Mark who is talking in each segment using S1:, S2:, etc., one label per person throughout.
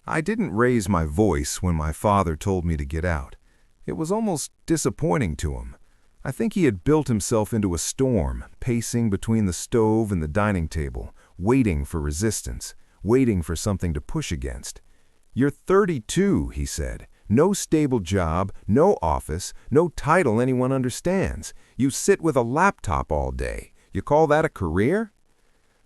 S1: I didn't raise my voice when my father told me to get out. It was almost disappointing to him. I think he had built himself into a storm, pacing between the stove and the dining table, waiting for resistance, waiting for something to push against. "You're 32, he said. "No stable job, no office, no title anyone understands. You sit with a laptop all day. You call that a career?"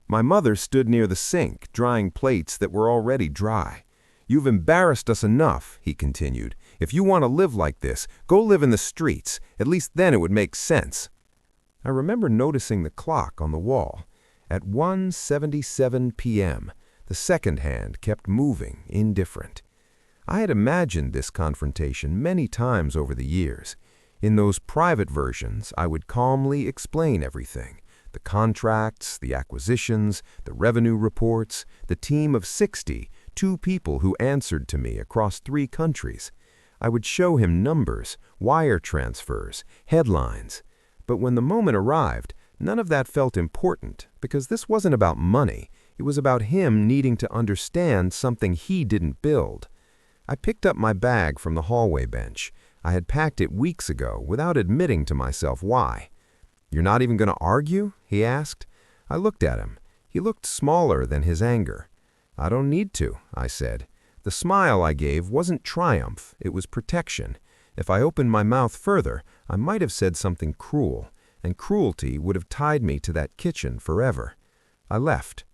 S1: My mother stood near the sink, drying plates that were already dry. "You've embarrassed us enough," he continued. "If you want to live like this, go live in the streets. At least then it would make sense." I remember noticing the clock on the wall. At 1:77 p.m., the second hand kept moving, indifferent. I had imagined this confrontation many times over the years. In those private versions, I would calmly explain everything: the contracts, the acquisitions, the revenue reports, the team of 60, 2 people who answered to me across 3 countries. I would show him numbers, wire transfers, headlines. But when the moment arrived, none of that felt important, because this wasn't about money. It was about him needing to understand something he didn't build. I picked up my bag from the hallway bench. I had packed it weeks ago without admitting to myself why. "You're not even going to argue?" he asked. I looked at him. He looked smaller than his anger. "I don't need to," I said. The smile I gave wasn't triumph, it was protection. If I opened my mouth further, I might have said something cruel, and cruelty would have tied me to that kitchen forever. I left.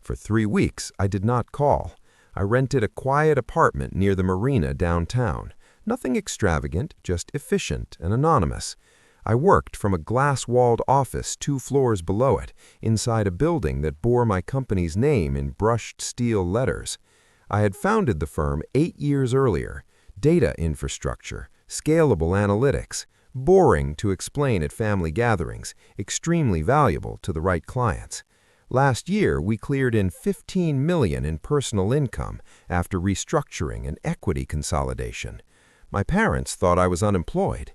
S1: For 3 weeks, I did not call. I rented a quiet apartment near the marina downtown. Nothing extravagant, just efficient and anonymous. I worked from a glass-walled office 2 floors below it, inside a building that bore my company's name in brushed steel letters. I had founded the firm 8 years earlier. Data infrastructure, scalable analytics, boring to explain at family gatherings, extremely valuable to the right clients. Last year, we cleared in $15 million in personal income after restructuring and equity consolidation. My parents thought I was unemployed.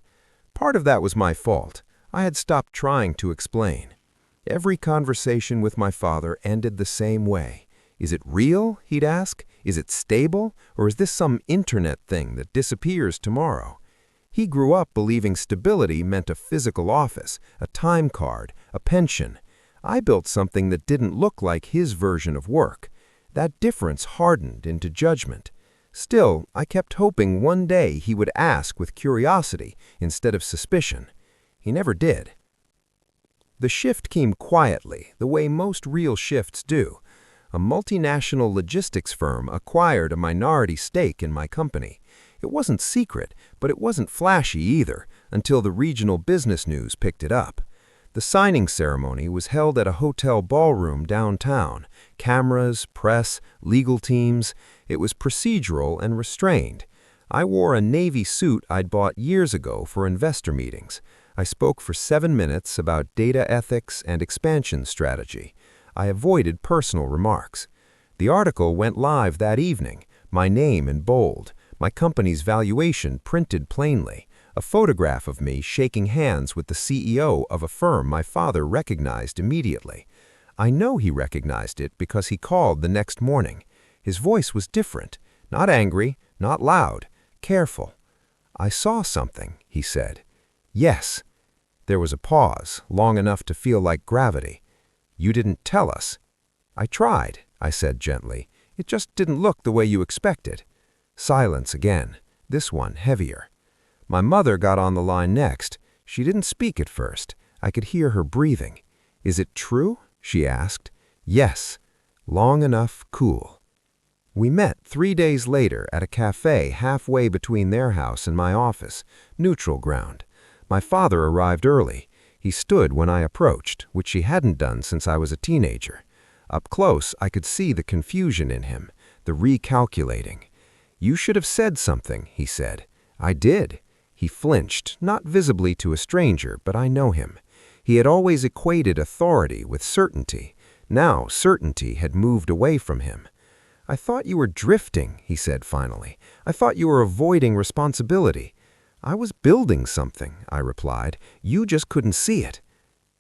S1: Part of that was my fault. I had stopped trying to explain. Every conversation with my father ended the same way. "Is it real?" he'd ask. "Is it stable? Or is this some internet thing that disappears tomorrow?" He grew up believing stability meant a physical office, a time card, a pension. I built something that didn't look like his version of work. That difference hardened into judgment. Still, I kept hoping one day he would ask with curiosity instead of suspicion. He never did. The shift came quietly, the way most real shifts do. A multinational logistics firm acquired a minority stake in my company. It wasn't secret, but it wasn't flashy either, until the regional business news picked it up. The signing ceremony was held at a hotel ballroom downtown. Cameras, press, legal teams. It was procedural and restrained. I wore a navy suit I'd bought years ago for investor meetings. I spoke for 7 minutes about data ethics and expansion strategy. I avoided personal remarks. The article went live that evening, my name in bold, my company's valuation printed plainly, a photograph of me shaking hands with the CEO of a firm my father recognized immediately. I know he recognized it because he called the next morning. His voice was different, not angry, not loud, careful. "I saw something," he said. "Yes." There was a pause, long enough to feel like gravity. "You didn't tell us." "I tried," I said gently. "It just didn't look the way you expected." Silence again, this one heavier. My mother got on the line next. She didn't speak at first. I could hear her breathing. "Is it true?" she asked. "Yes." Long enough, cool. We met 3 days later at a cafe halfway between their house and my office, neutral ground. My father arrived early. He stood when I approached, which he hadn't done since I was a teenager. Up close, I could see the confusion in him, the recalculating. "You should have said something," he said. "I did." He flinched, not visibly to a stranger, but I know him. He had always equated authority with certainty. Now certainty had moved away from him. "I thought you were drifting," he said finally. "I thought you were avoiding responsibility." "I was building something," I replied. "You just couldn't see it."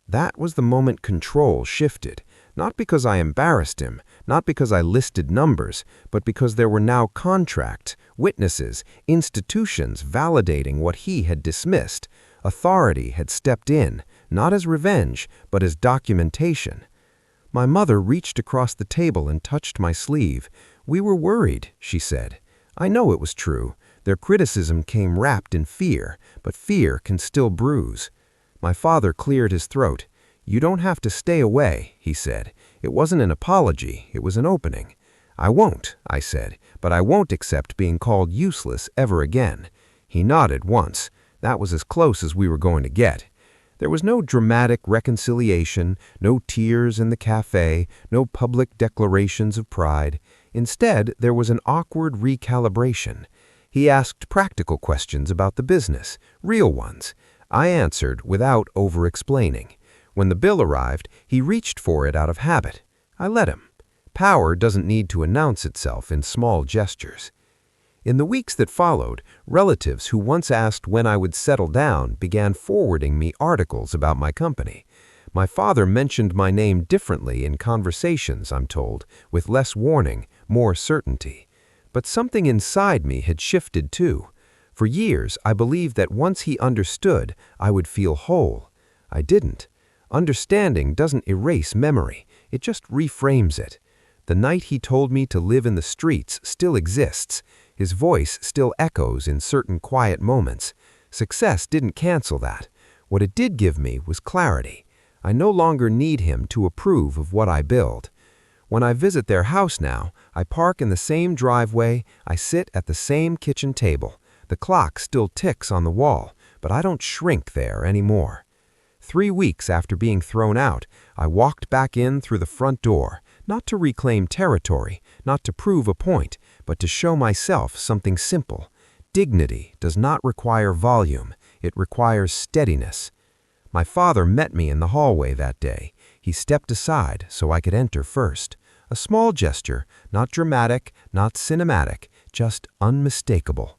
S1: That was the moment control shifted.
S2: Not because I embarrassed him, not because I listed numbers, but because there were now contracts, witnesses, institutions validating what he had dismissed. Authority had stepped in, not as revenge, but as documentation. My mother reached across the table and touched my sleeve. "We were worried," she said. I know it was true. Their criticism came wrapped in fear, but fear can still bruise. My father cleared his throat. "You don't have to stay away," he said. It wasn't an apology, it was an opening. "I won't," I said, "but I won't accept being called useless ever again." He nodded once. That was as close as we were going to get. There was no dramatic reconciliation, no tears in the cafe, no public declarations of pride. Instead, there was an awkward recalibration. He asked practical questions about the business, real ones. I answered without over-explaining. When the bill arrived, he reached for it out of habit. I let him. Power doesn't need to announce itself in small gestures. In the weeks that followed, relatives who once asked when I would settle down began forwarding me articles about my company. My father mentioned my name differently in conversations, I'm told, with less warning, more certainty. But something inside me had shifted too. For years, I believed that once he understood, I would feel whole. I didn't. Understanding doesn't erase memory, it just reframes it. The night he told me to live in the streets still exists. His voice still echoes in certain quiet moments. Success didn't cancel that. What it did give me was clarity. I no longer need him to approve of what I build. When I visit their house now, I park in the same driveway, I sit at the same kitchen table. The clock still ticks on the wall, but I don't shrink there anymore. 3 weeks after being thrown out, I walked back in through the front door, not to reclaim territory, not to prove a point, but to show myself something simple. Dignity does not require volume, it requires steadiness. My father met me in the hallway that day. He stepped aside so I could enter first. A small gesture, not dramatic, not cinematic, just unmistakable.